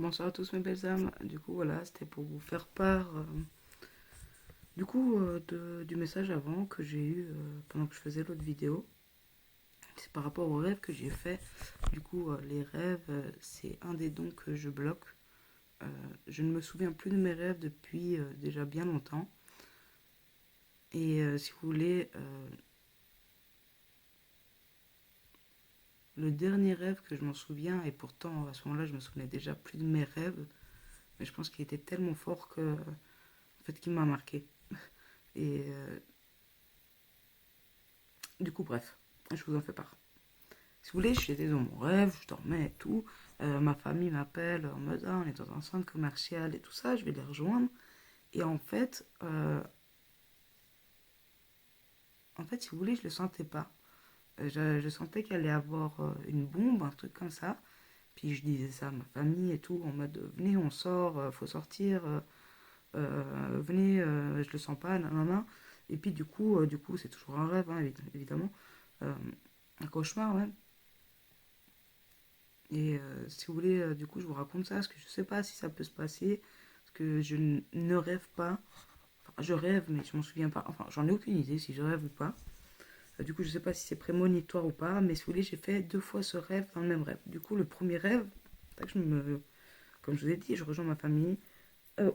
Bonsoir à tous mes belles âmes. Du coup, voilà, c'était pour vous faire part du message avant que j'ai eu pendant que je faisais l'autre vidéo. C'est par rapport aux rêves que j'ai fait. Les rêves, c'est un des dons que je bloque. Euh, je ne me souviens plus de mes rêves depuis déjà bien longtemps. Si vous voulez, le dernier rêve que je m'en souviens, et pourtant à ce moment-là, je me souvenais déjà plus de mes rêves, mais je pense qu'il était tellement fort en fait, qu'il m'a marqué. Et bref, je vous en fais part. Si vous voulez, j'étais dans mon rêve, je dormais et tout. Ma famille m'appelle en mode ah, on est dans un centre commercial et tout ça, je vais les rejoindre. Et en fait, si vous voulez, je le sentais pas. Je sentais qu'il allait y avoir une bombe, un truc comme ça. Puis je disais ça à ma famille et tout, en mode venez, on sort, faut sortir, venez, je le sens pas, nanana. Et puis c'est toujours un rêve, hein, évidemment. Euh, un cauchemar, ouais. Si vous voulez, je vous raconte ça, parce que je sais pas si ça peut se passer, parce que ne rêve pas. Enfin, je rêve, mais je m'en souviens pas. Enfin, j'en ai aucune idée si je rêve ou pas. Je sais pas si c'est prémonitoire ou pas, mais si vous voulez, j'ai fait deux fois ce rêve dans le même rêve. Le premier rêve, comme je vous ai dit, je rejoins ma famille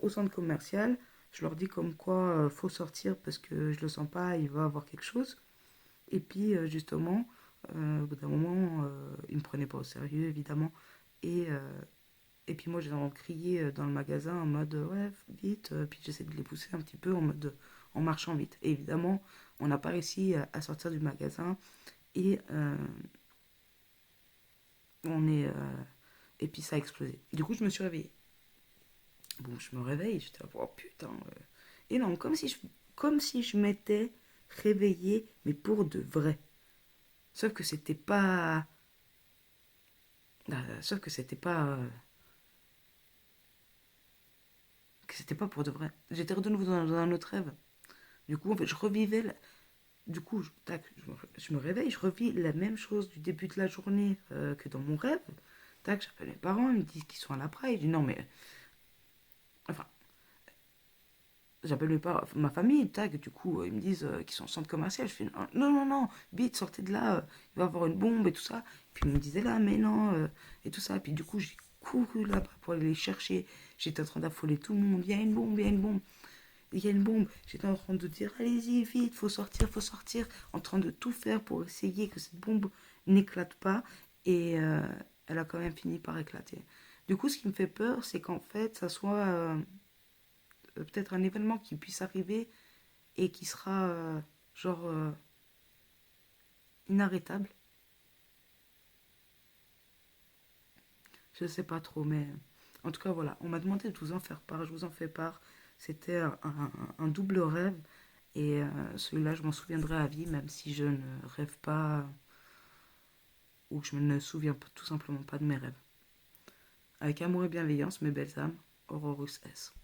au centre commercial. Je leur dis comme quoi faut sortir parce que je le sens pas, il va y avoir quelque chose. Et puis, au bout d'un moment, ils me prenaient pas au sérieux, évidemment. Et, euh, Et puis moi, j'ai entendu crier dans le magasin en mode ouais, vite. Puis j'essaie de les pousser un petit peu en marchant vite. Et évidemment, on n'a pas réussi à sortir du magasin. Et on est. Et puis ça a explosé. Du coup, je me suis réveillée. Bon, je me réveille, j'étais là, oh putain. Et non, comme si je m'étais réveillée, mais pour de vrai. Sauf que c'était pas. Sauf que c'était pas pour de vrai. J'étais redonnée dans un autre rêve. En fait, je revivais. Je me réveille, je revis la même chose du début de la journée que dans mon rêve. Tac, j'appelle mes parents, ils me disent qu'ils sont à la praille. Je dis non, mais. Enfin, j'appelle ma famille, tac, ils me disent qu'ils sont au centre commercial. Je fais non, non, non, vite, sortez de là, il va y avoir une bombe et tout ça. Puis ils me disaient là, mais non, et tout ça. Puis j'ai couru là-bas pour aller les chercher. J'étais en train d'affoler tout le monde. Il y a une bombe, il y a une bombe. Il y a une bombe. J'étais en train de dire, allez-y, vite, faut sortir. En train de tout faire pour essayer que cette bombe n'éclate pas. Et elle a quand même fini par éclater. Ce qui me fait peur, c'est qu'en fait, ça soit peut-être un événement qui puisse arriver et qui sera genre inarrêtable. Je sais pas trop, mais en tout cas, voilà. On m'a demandé de vous en faire part. Je vous en fais part. C'était un double rêve. Et celui-là, je m'en souviendrai à vie, même si je ne rêve pas ou que je ne me souviens tout simplement pas de mes rêves. Avec amour et bienveillance, mes belles âmes, Aurorus S.